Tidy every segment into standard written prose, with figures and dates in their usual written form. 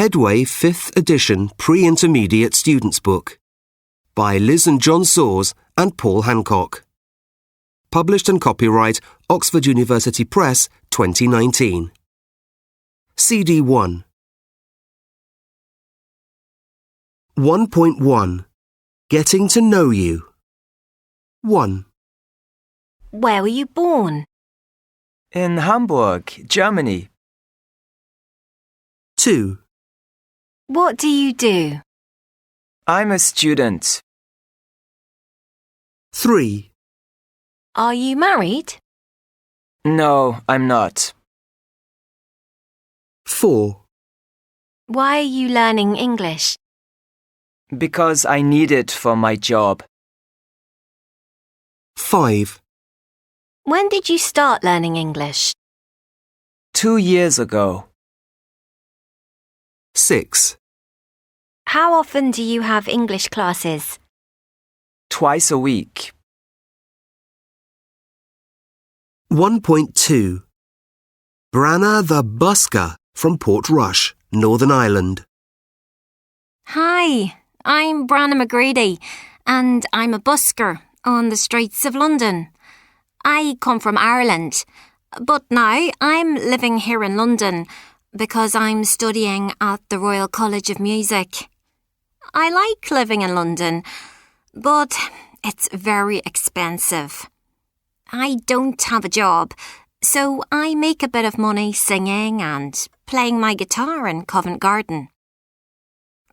Headway 5th edition pre-intermediate students book by Liz and John Sawers and Paul Hancock. Published and copyright Oxford University Press 2019. CD 1. 1.1 Getting to know you. 1. Where were you born? In Hamburg, Germany. 2. What do you do? I'm a student. 3. Are you married? No, I'm not. 4. Why are you learning English? Because I need it for my job. 5. When did you start learning English? 2 years ago. 6. How often do you have English classes? Twice a week. 1.2 Branna the busker from Portrush, Northern Ireland. Hi, I'm Branna McGrady, and I'm a busker on the streets of London. I come from Ireland, but now I'm living here in London because I'm studying at the Royal College of Music. I like living in London, but it's very expensive. I don't have a job, so I make a bit of money singing and playing my guitar in Covent Garden.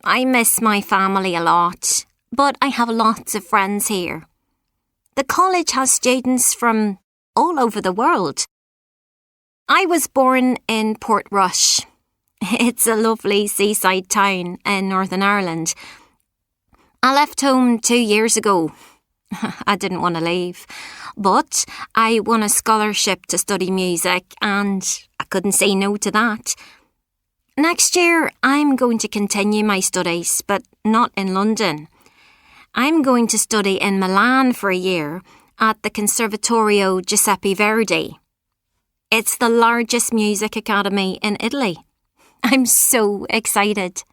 I miss my family a lot, but I have lots of friends here. The college has students from all over the world. I was born in Portrush. It's a lovely seaside town in Northern Ireland. I left home 2 years ago. I didn't want to leave, but I won a scholarship to study music and I couldn't say no to that. Next year, I'm going to continue my studies, but not in London. I'm going to study in Milan for a year at the Conservatorio Giuseppe Verdi. It's the largest music academy in Italy. I'm so excited.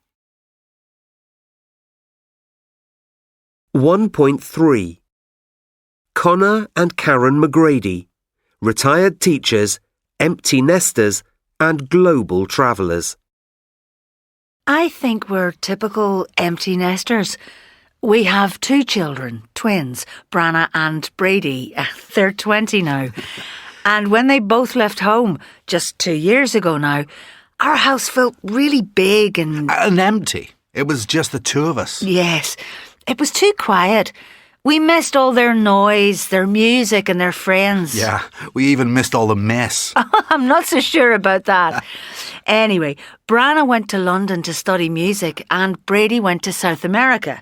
1.3 Connor and Karen McGrady, retired teachers, empty nesters and global travellers. I think we're typical empty nesters. We have 2 children, twins, Branna and Brady. They're 20 now. And when they both left home, just 2 years ago now, our house felt really big and empty. It was just the 2 of us. Yes, it was too quiet. We missed all their noise, their music and their friends. Yeah, we even missed all the mess. I'm not so sure about that. Anyway, Branna went to London to study music and Brady went to South America.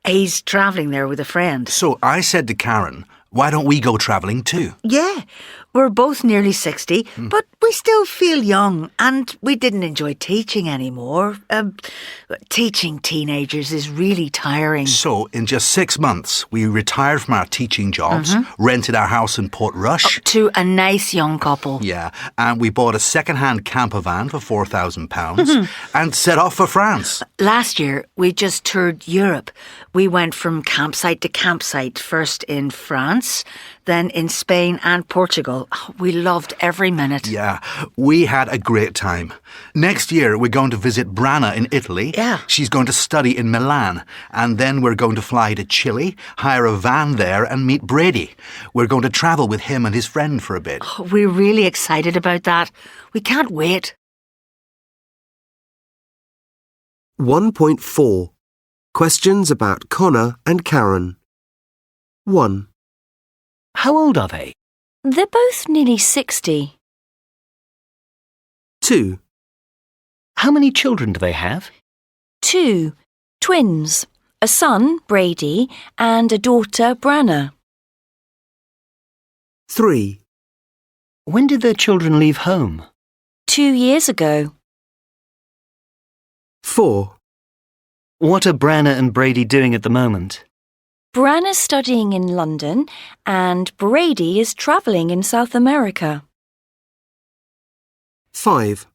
He's travelling there with a friend. So I said to Karen, why don't we go travelling too? Yeah, we're both nearly 60, but we still feel young and we didn't enjoy teaching anymore. Teaching teenagers is really tiring. So in just 6 months, we retired from our teaching jobs, rented our house in Portrush. To a nice young couple. Yeah, and we bought a second-hand camper van for £4,000 and set off for France. Last year, we just toured Europe. We went from campsite to campsite, first in France, then in Spain and Portugal. We loved every minute. Yeah, we had a great time. Next year, we're going to visit Branna in Italy. Yeah. She's going to study in Milan. And then we're going to fly to Chile, hire a van there and meet Brady. We're going to travel with him and his friend for a bit. We're really excited about that. We can't wait. 1.4 Questions about Connor and Karen. 1. How old are they? They're both nearly 60. 2. How many children do they have? 2. Twins. A son, Brady, and a daughter, Branna. 3. When did their children leave home? 2 years ago. 4. What are Branna and Brady doing at the moment? Branna's studying in London and Brady is travelling in South America. 5.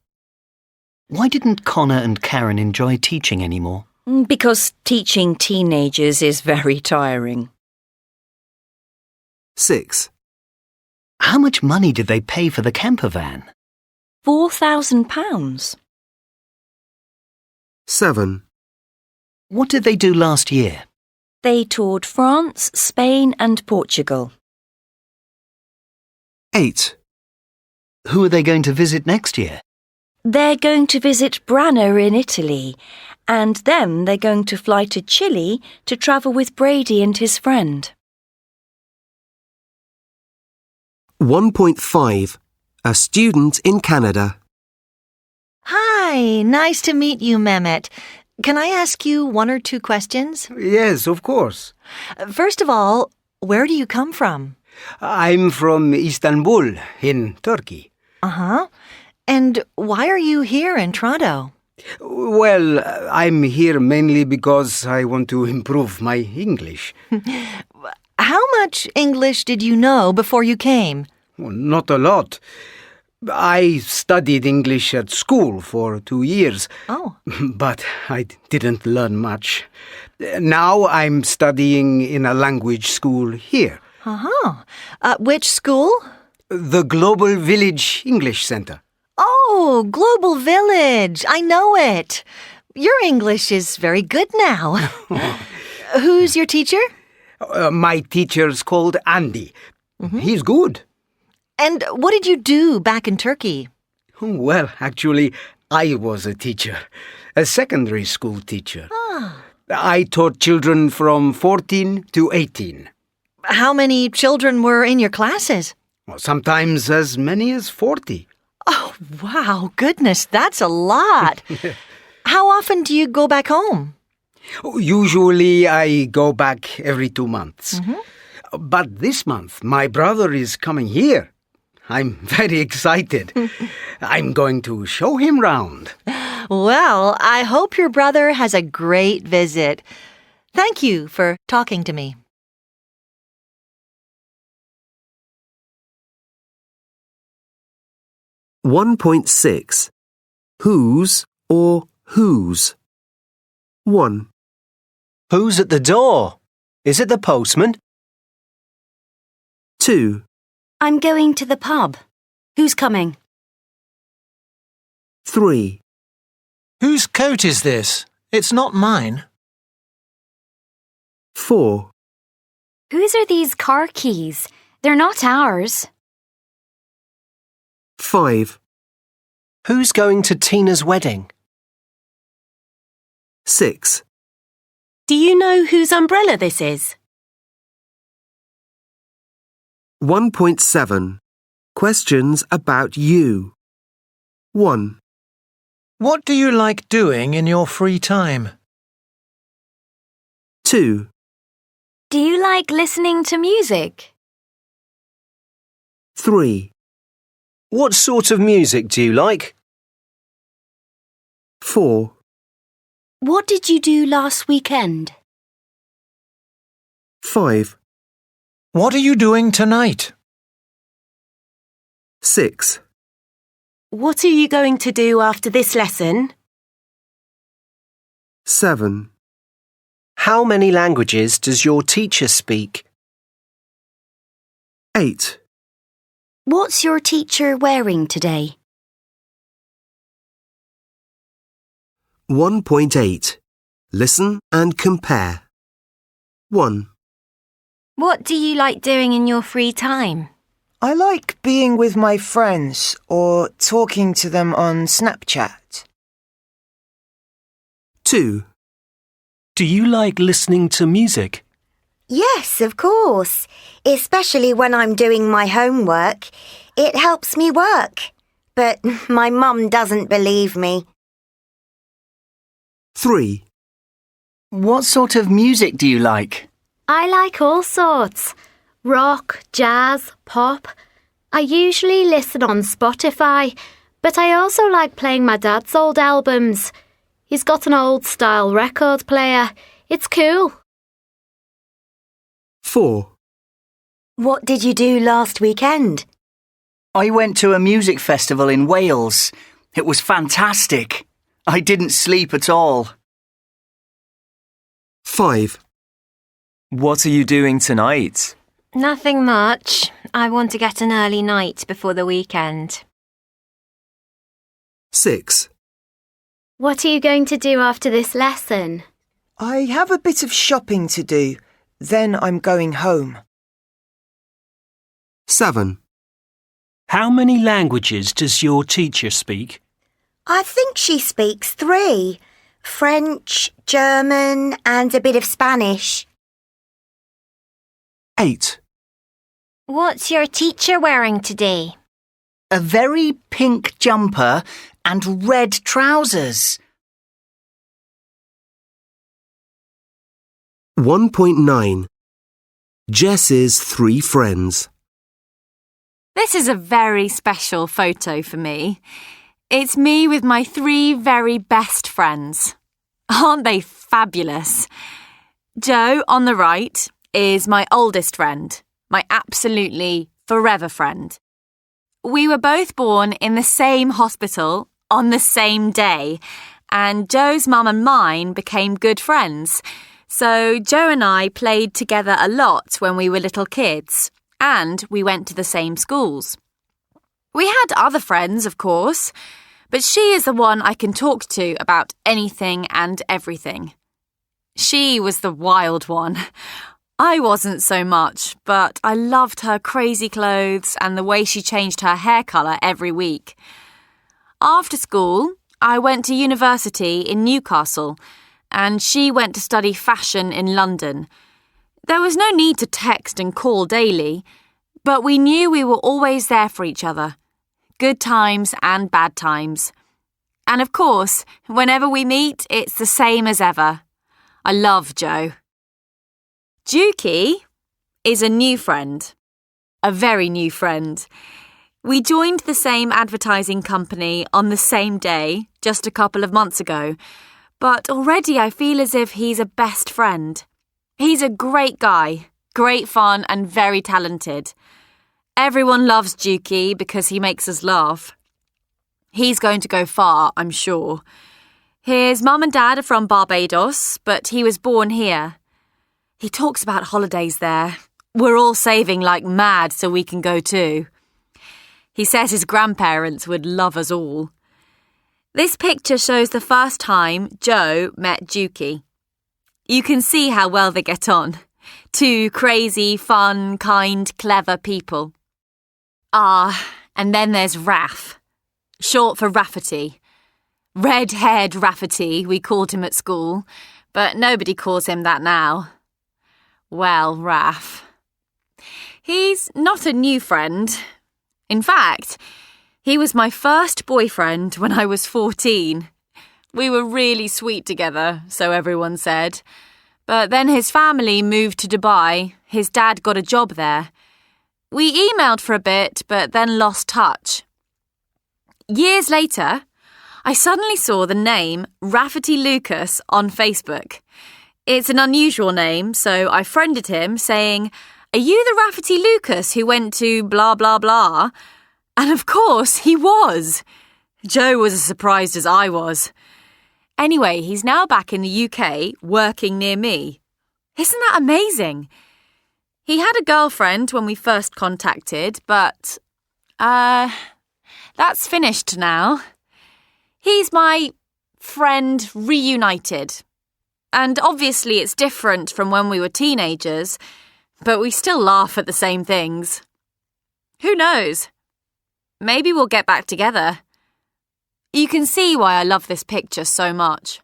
Why didn't Connor and Karen enjoy teaching anymore? Because teaching teenagers is very tiring. 6. How much money did they pay for the camper van? £4,000. 7. What did they do last year? They toured France, Spain and Portugal. 8. Who are they going to visit next year? They're going to visit Branna in Italy, and then they're going to fly to Chile to travel with Brady and his friend. 1.5. A student in Canada. Hi, nice to meet you, Mehmet. Can I ask you one or two questions? Yes, of course. First of all, where do you come from? I'm from Istanbul, in Turkey. Uh-huh. And why are you here in Toronto? Well, I'm here mainly because I want to improve my English. How much English did you know before you came? Well, not a lot. I studied English at school for 2 years. Oh. But I didn't learn much. Now I'm studying in a language school here. Uh-huh. Which school? The Global Village English Center. Oh, Global Village. I know it. Your English is very good now. Who's your teacher? My teacher's called Andy. He's good. And what did you do back in Turkey? Well, actually, I was a teacher, a secondary school teacher. I taught children from 14 to 18. How many children were in your classes? Well, sometimes as many as 40. Oh, wow, goodness, that's a lot. How often do you go back home? Usually I go back every 2 months. But this month, my brother is coming here. I'm very excited. I'm going to show him round. Well, I hope your brother has a great visit. Thank you for talking to me. .6. Whose or whose? 1, Who's at the door? Is it the postman? 2, I'm going to the pub. Who's coming? 3, Whose coat is this? It's not mine. 4, Whose are these car keys? They're not ours. 5, Who's going to Tina's wedding? 6, Do you know whose umbrella this is? 1.7. Questions about you. 1, What do you like doing in your free time? 2, Do you like listening to music? 3, What sort of music do you like? 4, What did you do last weekend? 5, What are you doing tonight? 6, What are you going to do after this lesson? 7, How many languages does your teacher speak? 8, What's your teacher wearing today? 1.8. Listen and compare. 1, What do you like doing in your free time? I like being with my friends or talking to them on Snapchat. 2, Do you like listening to music? Yes, of course. Especially when I'm doing my homework. It helps me work. But my mum doesn't believe me. 3, What sort of music do you like? I like all sorts. Rock, jazz, pop. I usually listen on Spotify, but I also like playing my dad's old albums. He's got an old-style record player. It's cool. 4, What did you do last weekend? I went to a music festival in Wales. It was fantastic. I didn't sleep at all. 5. What are you doing tonight? Nothing much. I want to get an early night before the weekend. 6. What are you going to do after this lesson? I have a bit of shopping to do. Then I'm going home. 7. How many languages does your teacher speak? I think she speaks 3. French, German, and a bit of Spanish. 8. What's your teacher wearing today? A very pink jumper and red trousers. 1.9. Jess's 3 friends. This is a very special photo for me. It's me with my 3 very best friends. Aren't they fabulous? Joe, on the right, is my oldest friend, my absolutely forever friend. We were both born in the same hospital on the same day, and Joe's mum and mine became good friends. So Joe and I played together a lot when we were little kids, and we went to the same schools. We had other friends, of course, but she is the one I can talk to about anything and everything. She was the wild one. I wasn't so much, but I loved her crazy clothes and the way she changed her hair colour every week. After school, I went to university in Newcastle, and she went to study fashion in London. There was no need to text and call daily, but we knew we were always there for each other. Good times and bad times. And of course, whenever we meet, it's the same as ever. I love Joe. Juki is a new friend. A very new friend. We joined the same advertising company on the same day, just a couple of months ago, but already I feel as if he's a best friend. He's a great guy, great fun and very talented. Everyone loves Juki because he makes us laugh. He's going to go far, I'm sure. His mum and dad are from Barbados, but he was born here. He talks about holidays there. We're all saving like mad so we can go too. He says his grandparents would love us all. This picture shows the first time Joe met Juki. You can see how well they get on. 2 crazy, fun, kind, clever people. And then there's Raff, short for Rafferty. Red-haired Rafferty, we called him at school, but nobody calls him that now. Well, Raff. He's not a new friend. In fact, he was my first boyfriend when I was 14. We were really sweet together, so everyone said. But then his family moved to Dubai. His dad got a job there. We emailed for a bit, but then lost touch. Years later, I suddenly saw the name Rafferty Lucas on Facebook. It's an unusual name, so I friended him saying, "Are you the Rafferty Lucas who went to blah blah blah?" And of course he was. Joe was as surprised as I was. Anyway, he's now back in the UK working near me. Isn't that amazing? He had a girlfriend when we first contacted, but that's finished now. He's my friend reunited. And obviously it's different from when we were teenagers, but we still laugh at the same things. Who knows? Maybe we'll get back together. You can see why I love this picture so much.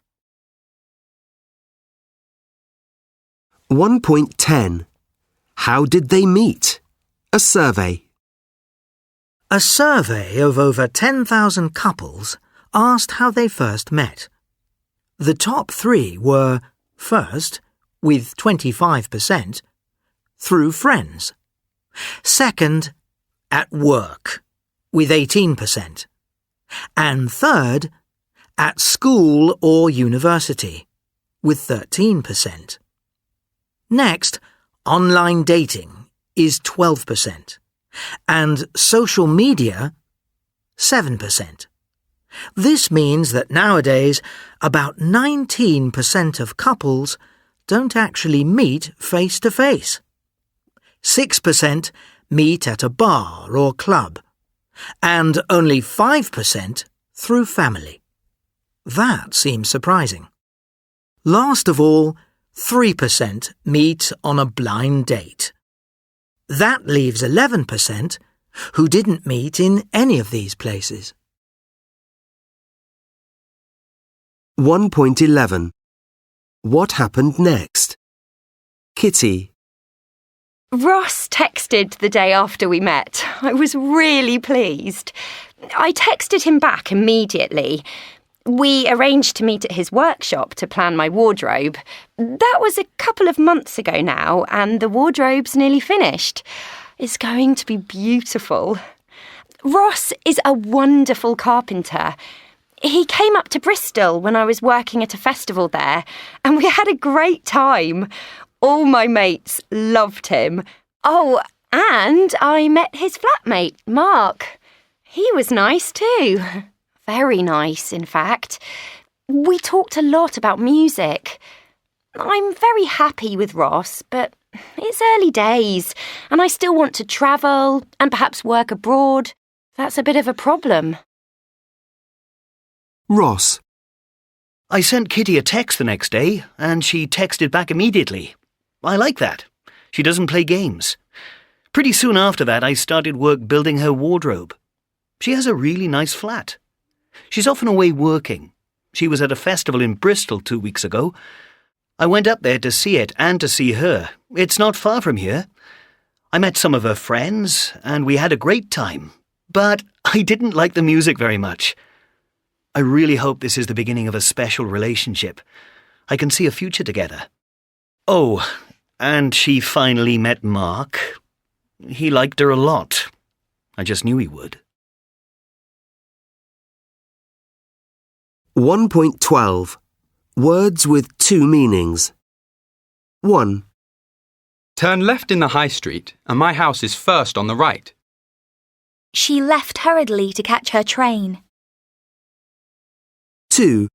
1.10. How did they meet? A survey. A survey of over 10,000 couples asked how they first met. The top 3 were, first, with 25%, through friends. Second, at work, with 18%. And third, at school or university, with 13%. Next, online dating is 12%, and social media, 7%. This means that nowadays about 19% of couples don't actually meet face to face. 6% meet at a bar or club, and only 5% through family. That seems surprising. Last of all, 3% meet on a blind date. That leaves 11% who didn't meet in any of these places. 1.11. What happened next? Kitty. Ross texted the day after we met. I was really pleased. I texted him back immediately. We arranged to meet at his workshop to plan my wardrobe. That was a couple of months ago now, and the wardrobe's nearly finished. It's going to be beautiful. Ross is a wonderful carpenter. He came up to Bristol when I was working at a festival there, and we had a great time. All my mates loved him. Oh, and I met his flatmate, Mark. He was nice too. Very nice, in fact. We talked a lot about music. I'm very happy with Ross, but it's early days, and I still want to travel and perhaps work abroad. That's a bit of a problem. Ross. I sent Kitty a text the next day, and she texted back immediately. I like that. She doesn't play games. Pretty soon after that, I started work building her wardrobe. She has a really nice flat. She's often away working. She was at a festival in Bristol 2 weeks ago. I went up there to see it and to see her. It's not far from here. I met some of her friends, and we had a great time. But I didn't like the music very much. I really hope this is the beginning of a special relationship. I can see a future together. Oh, and she finally met Mark. He liked her a lot. I just knew he would. 1.12. Words with two meanings. 1. Turn left in the high street, and my house is first on the right. She left hurriedly to catch her train. 2.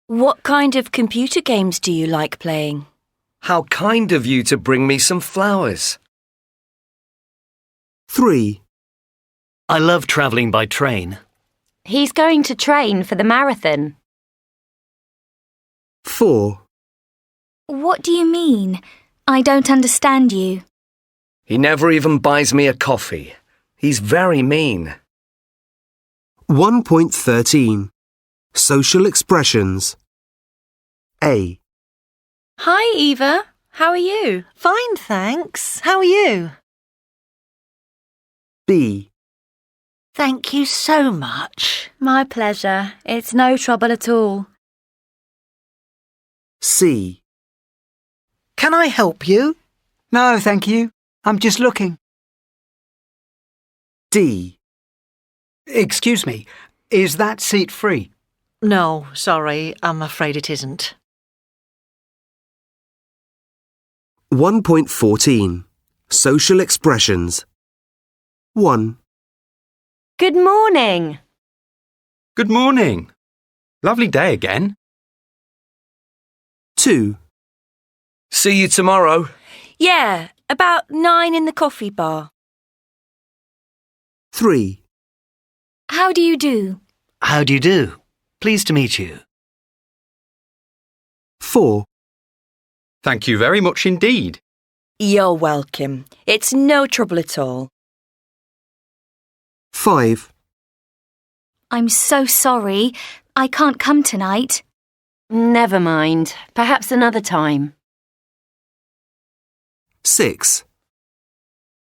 What kind of computer games do you like playing? How kind of you to bring me some flowers. 3. I love travelling by train. He's going to train for the marathon. 4. What do you mean? I don't understand you. He never even buys me a coffee. He's very mean. 1.13. Social expressions. A. Hi, Eva. How are you? Fine, thanks. How are you? B. Thank you so much. My pleasure. It's no trouble at all. C. Can I help you? No, thank you. I'm just looking. D. Excuse me, is that seat free? No, sorry, I'm afraid it isn't. 1.14. Social expressions. 1. Good morning. Good morning. Lovely day again. 2. See you tomorrow. Yeah, about 9 in the coffee bar. 3. How do you do? How do you do? Pleased to meet you. 4. Thank you very much indeed. You're welcome. It's no trouble at all. 5. I'm so sorry. I can't come tonight. Never mind. Perhaps another time. 6.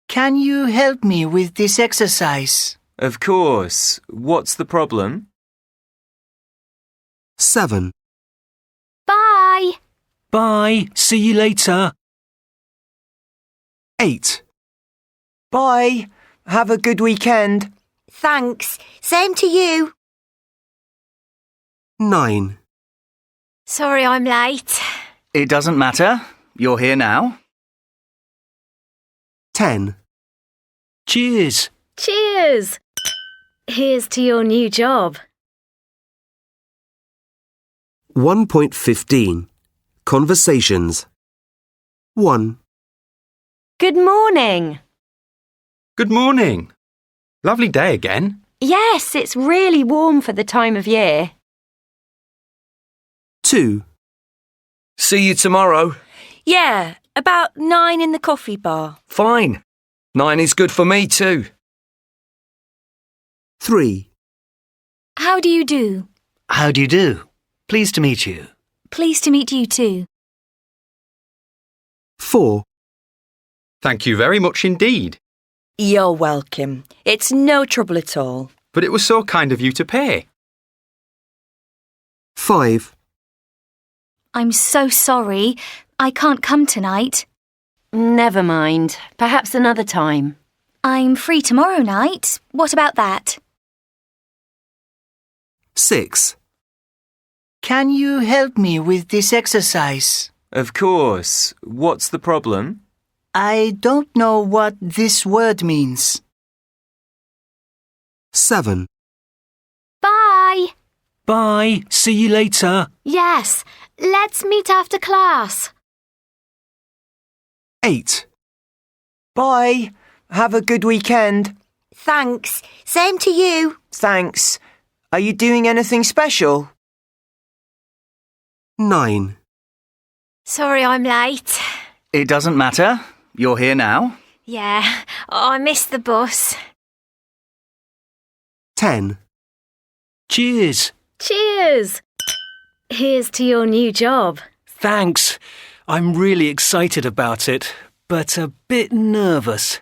Can you help me with this exercise? Of course. What's the problem? 7. Bye. Bye. See you later. 8. Bye. Have a good weekend. Thanks. Same to you. 9. Sorry I'm late. It doesn't matter. You're here now. 10. Cheers. Cheers! Here's to your new job. 1.15 Conversations 1. Good morning. Good morning. Lovely day again. Yes, it's really warm for the time of year. 2. See you tomorrow. Yeah, about 9 in the coffee bar. Fine. 9 is good for me too. 3. How do you do? How do you do? Pleased to meet you. Pleased to meet you too. 4. Thank you very much indeed. You're welcome. It's no trouble at all. But it was so kind of you to pay. 5. I'm so sorry. I can't come tonight. Never mind. Perhaps another time. I'm free tomorrow night. What about that? 6. Can you help me with this exercise? Of course. What's the problem? I don't know what this word means. 7. Bye. Bye. See you later. Yes, let's meet after class. 8. Bye. Have a good weekend. Thanks. Same to you. Thanks. Are you doing anything special? 9. Sorry I'm late. It doesn't matter. You're here now. Yeah, I missed the bus. 10. Cheers. Cheers. Here's to your new job. Thanks. I'm really excited about it, but a bit nervous.